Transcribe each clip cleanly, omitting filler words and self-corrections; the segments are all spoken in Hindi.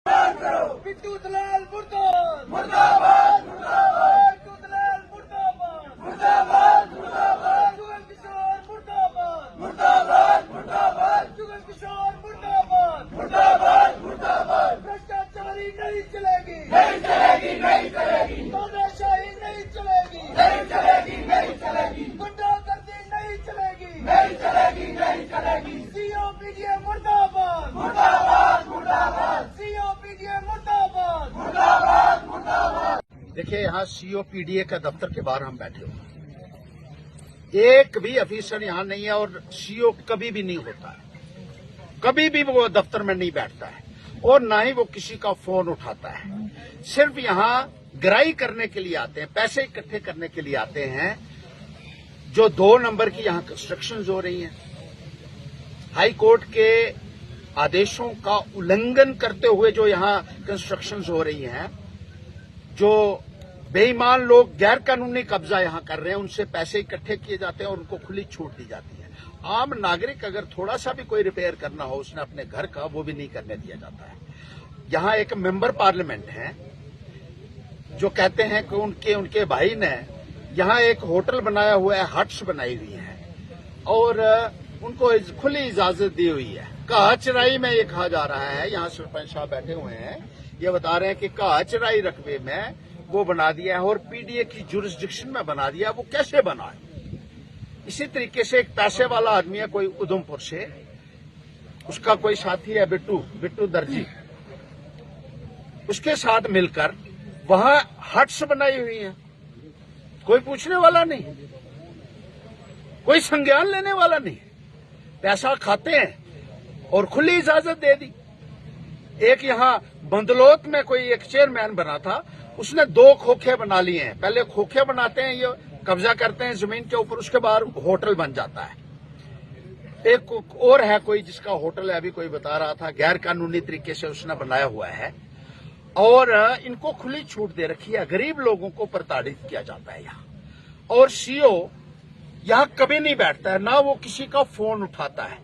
बिट्टू दलाल मुर्दाबाद मुर्दाबाद मुर्दाबाद बिट्टू दलाल मुर्दाबाद मुर्दाबाद मुर्दाबाद जुगल किशोर मुर्दाबाद मुर्दाबाद मुर्दाबाद जुगल किशोर मुर्दाबाद मुर्दाबाद मुर्दाबाद भ्रष्टाचारी नहीं चलेगी नहीं चलेगी नहीं चलेगी तानाशाही नहीं चलेगी नहीं चलेगी नहीं चलेगी गुंडागर्दी नहीं चलेगी नहीं चलेगी नहीं चलेगी सीओपीडीए मुर्दाबाद मुर्दाबाद मुर्दाबाद सीओपीडीए मुर्दाबाद मुर्दाबाद मुर्दाबाद। देखिए, यहाँ सीओपीडीए का दफ्तर के बाहर हम बैठे हुए, एक भी अफिसर यहाँ नहीं है और सीओ कभी भी नहीं होता है, कभी भी वो दफ्तर में नहीं बैठता है और ना ही वो किसी का फोन उठाता है। सिर्फ यहाँ गिराई करने के लिए आते हैं, पैसे इकट्ठे करने के लिए आते हैं। जो 2 नंबर की यहाँ कंस्ट्रक्शंस हो रही हैं, हाई कोर्ट के आदेशों का उल्लंघन करते हुए जो यहाँ कंस्ट्रक्शंस हो रही हैं, जो बेईमान लोग गैर कानूनी कब्जा यहाँ कर रहे हैं, उनसे पैसे इकट्ठे किए जाते हैं और उनको खुली छूट दी जाती है। आम नागरिक अगर थोड़ा सा भी कोई रिपेयर करना हो उसने अपने घर का, वो भी नहीं करने दिया जाता है। यहाँ एक मेंबर पार्लियामेंट है जो कहते हैं कि उनके भाई ने यहाँ एक होटल बनाया हुआ है, हट्स बनाई हुई है और उनको खुली इजाजत दी हुई है। कहा चराई में ये कहा जा रहा है, यहाँ सरपंच साहब बैठे हुए हैं, ये बता रहे हैं कि कहा चराई रकबे में वो बना दिया है और पीडीए की जुरिस्डिक्शन में बना दिया। वो कैसे बना है? इसी तरीके से एक पैसे वाला आदमी है कोई उधमपुर से, उसका कोई साथी है बिट्टू दर्जी, उसके साथ मिलकर वहां हट्स बनाई हुई है। कोई पूछने वाला नहीं, कोई संज्ञान लेने वाला नहीं, पैसा खाते हैं और खुली इजाजत दे दी। एक यहाँ बंदलोत में कोई एक चेयरमैन बना था, उसने 2 खोखे बना लिए हैं। पहले खोखे बनाते हैं, ये कब्जा करते हैं जमीन के ऊपर, उसके बाद होटल बन जाता है। एक और है कोई जिसका होटल है, अभी कोई बता रहा था, गैर कानूनी तरीके से उसने बनाया हुआ है और इनको खुली छूट दे रखी है। गरीब लोगों को प्रताड़ित किया जाता है यहाँ। और सीओ यहाँ कभी नहीं बैठता है, ना वो किसी का फोन उठाता है।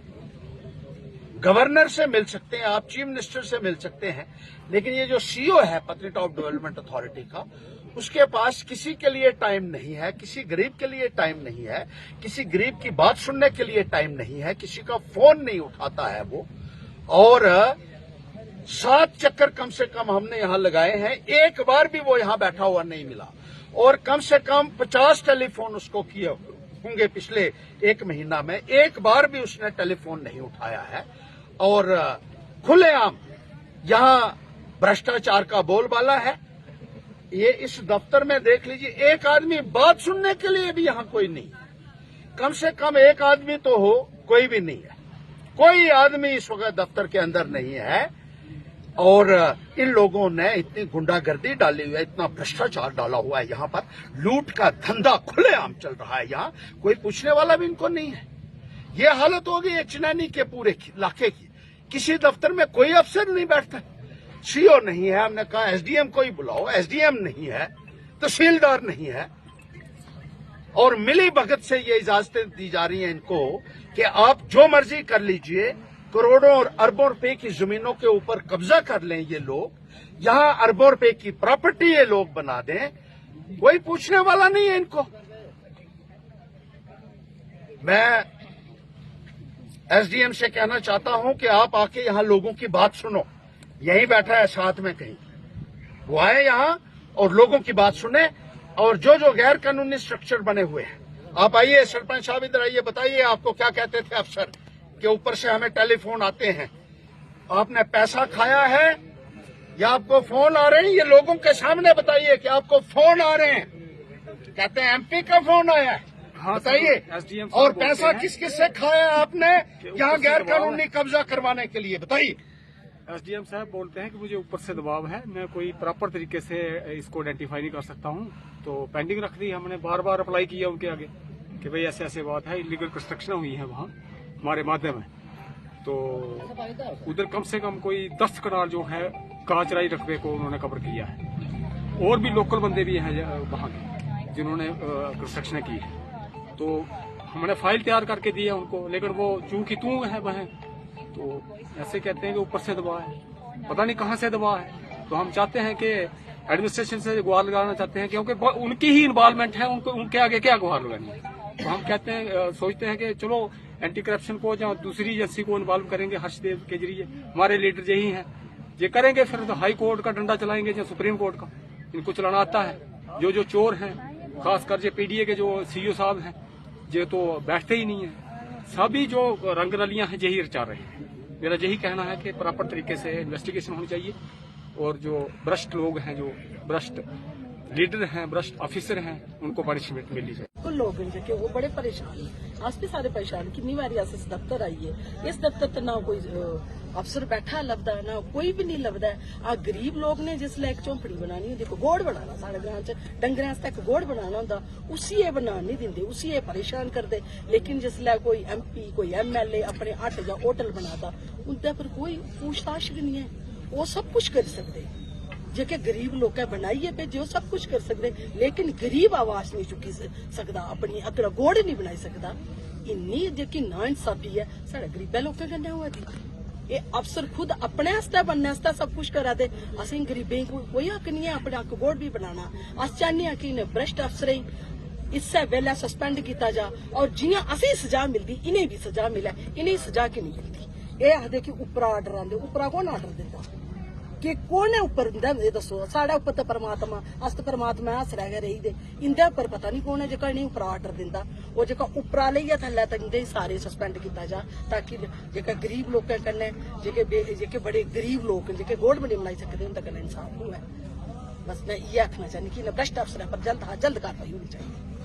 गवर्नर से मिल सकते हैं आप, चीफ मिनिस्टर से मिल सकते हैं, लेकिन ये जो सीओ है पत्नीटॉप डेवलपमेंट अथॉरिटी का, उसके पास किसी के लिए टाइम नहीं है, किसी गरीब के लिए टाइम नहीं है, किसी गरीब की बात सुनने के लिए टाइम नहीं है, किसी का फोन नहीं उठाता है वो। और 7 चक्कर कम से कम हमने यहाँ लगाए हैं, एक बार भी वो यहाँ बैठा हुआ नहीं मिला। और कम से कम 50 टेलीफोन उसको किए होंगे पिछले 1 महीना में, एक बार भी उसने टेलीफोन नहीं उठाया है। और खुलेआम यहाँ भ्रष्टाचार का बोलबाला है। ये इस दफ्तर में देख लीजिए, एक आदमी बात सुनने के लिए भी यहाँ कोई नहीं, कम से कम एक आदमी तो हो, कोई भी नहीं है। कोई आदमी इस वक्त दफ्तर के अंदर नहीं है। और इन लोगों ने इतनी गुंडागर्दी डाली हुई है, इतना भ्रष्टाचार डाला हुआ है, यहाँ पर लूट का धंधा खुलेआम चल रहा है। यहाँ कोई पूछने वाला भी इनको नहीं है। ये हालत हो गई है चिनानी के पूरे इलाके की। किसी दफ्तर में कोई अफसर नहीं बैठता, सीओ नहीं है, हमने कहा एसडीएम को ही बुलाओ, एसडीएम नहीं है, तहसीलदार नहीं है। और मिली भगत से ये इजाजतें दी जा रही हैं इनको कि आप जो मर्जी कर लीजिए, करोड़ों और अरबों रुपए की जमीनों के ऊपर कब्जा कर लें ये लोग, यहाँ अरबों रुपए की प्रॉपर्टी ये लोग बना दें, कोई पूछने वाला नहीं है इनको। मैं एसडीएम से कहना चाहता हूं कि आप आके यहाँ लोगों की बात सुनो, यहीं बैठा है साथ में कहीं, वो आए यहाँ और लोगों की बात सुने। और जो गैर कानूनी स्ट्रक्चर बने हुए हैं, आप आइए, सरपंच साहब इधर आइए, बताइए आपको क्या कहते थे अफसर के ऊपर से हमें टेलीफोन आते हैं। आपने पैसा खाया है या आपको फोन आ रहे हैं? ये लोगों के सामने बताइए कि आपको फोन आ रहे हैं। कहते हैं एमपी का फोन आया है, बताइए। और पैसा किस किस से खाया आपने यहाँ गैर कानूनी कब्जा करवाने के लिए, बताइए। एसडीएम साहब बोलते हैं कि मुझे ऊपर से दबाव है, मैं कोई प्रॉपर तरीके से इसको आइडेंटिफाई नहीं कर सकता हूं, तो पेंडिंग रख दी। हमने बार अप्लाई किया उनके आगे कि भाई ऐसे बात है, इलीगल कंस्ट्रक्शन हुई है वहाँ हमारे माध्यम में। तो उधर कम से कम कोई 10 कनाल जो है काचराई रकबे को उन्होंने कवर किया है। और भी लोकल बंदे भी हैं वहाँ के जिन्होंने कंस्ट्रक्शन की है। तो हमने फाइल तैयार करके दी है उनको, लेकिन वो चूंकि तू है वह, तो ऐसे कहते हैं कि ऊपर से दबाव है। पता नहीं कहाँ से दबाव है। तो हम चाहते हैं कि एडमिनिस्ट्रेशन से गुहार लगाना चाहते हैं, क्योंकि उनकी ही इन्वॉल्वमेंट है, उनको उनके आगे क्या गुहार लगानी है। तो हम कहते हैं, सोचते हैं कि चलो एंटी करप्शन को या दूसरी एजेंसी को इन्वॉल्व करेंगे हर्षदेव के जरिए, हमारे लीडर यही हैं, ये करेंगे फिर तो हाई कोर्ट का डंडा चलाएंगे या सुप्रीम कोर्ट का, इनको चलाना आता है। जो चोर हैं, खासकर जो पीडीए के जो सीईओ साहब हैं, ये तो बैठते ही नहीं है। सभी जो रंग रलियां हैं यही रचा रहे हैं। मेरा यही कहना है कि प्रॉपर तरीके से इन्वेस्टिगेशन होनी चाहिए, और जो भ्रष्ट लोग हैं, जो भ्रष्ट लीडर हैं, भ्रष्ट ऑफिसर हैं, उनको पनिशमेंट मिलनी चाहिए। कुछ लोग हैं जो वो बड़े परेशान हैं, आज भी सारे परेशान। कितनी बार अस इस दफ्तर आइए, इस दफ्तर ते ना कोई अफसर बैठा लभदा, ना कोई भी नहीं लभदा। आ गरीब लोग ने जिसलै इक झोंपड़ी बनानी होंदी, कोई गोड़ बनाना, साढ़े ग्रां च डंगरें आस्तै इक गोड़ बनाना होंदा, उसी एह् बनान नहीं दिंदे, उसी एह् परेशान करदे। लेकिन जिसलै कोई MP कोई MLA अपने हट जां होटल बनाता, उंदे पर कोई पूछताछ भी नहीं है, वो सब कुछ करी सकदे। जेके गरीब लोकें बनाइए भेजे, सब कुछ कर सकते, लेकिन गरीब आवाज नहीं चुकी सकता, अपनी अकड़ा गोड़ नहीं बनाई सकता। इन्नी जेकी ना इंसाफी है साढ़े गरीबें लोकें कन्नै होआ दी। ये अफसर खुद अपने आस्तै बनने आस्तै सब कुछ करा दे, असें गरीबें कोई हक नहीं है अपने हक गोड़ भी बनाना। अस चाहने हैं कि इन्हें भ्रष्ट अफसरें इस्सै वेल्लै सस्पेंड किया जा, और जियां असें सजा मिलती इन्हें भी सजा मिले। इन्हें सजा की नहीं मिलती, ये आखदे कि उप्परा आर्डर आंदे, उप्परा कौन आर्डर दिंदा, कि कौन है उप्पर दिंदा, मुझे दसो। साढ़े उप्पर तो परमात्मा, अस तो परमात्मा हस रह गए रही दे, इंदे उप्पर पता नहीं कौन है जेका इन्हें उप्परा आर्डर दिंदा। वो जेका उप्परा लेइयै थल्लै तक इंदे सारे सस्पेंड किया जा, ताकि जेका गरीब लोकें कन्नै जेके बड़े गरीब लोग जेके गोड़ बनी बनाई सकदे उंदे कन्नै इंसाफ होऐ। बस मैं इयै आखना चाहनी कि इन्हें भ्रष्ट अफसरें पर जल्द कार्रवाई होनी चाहिए।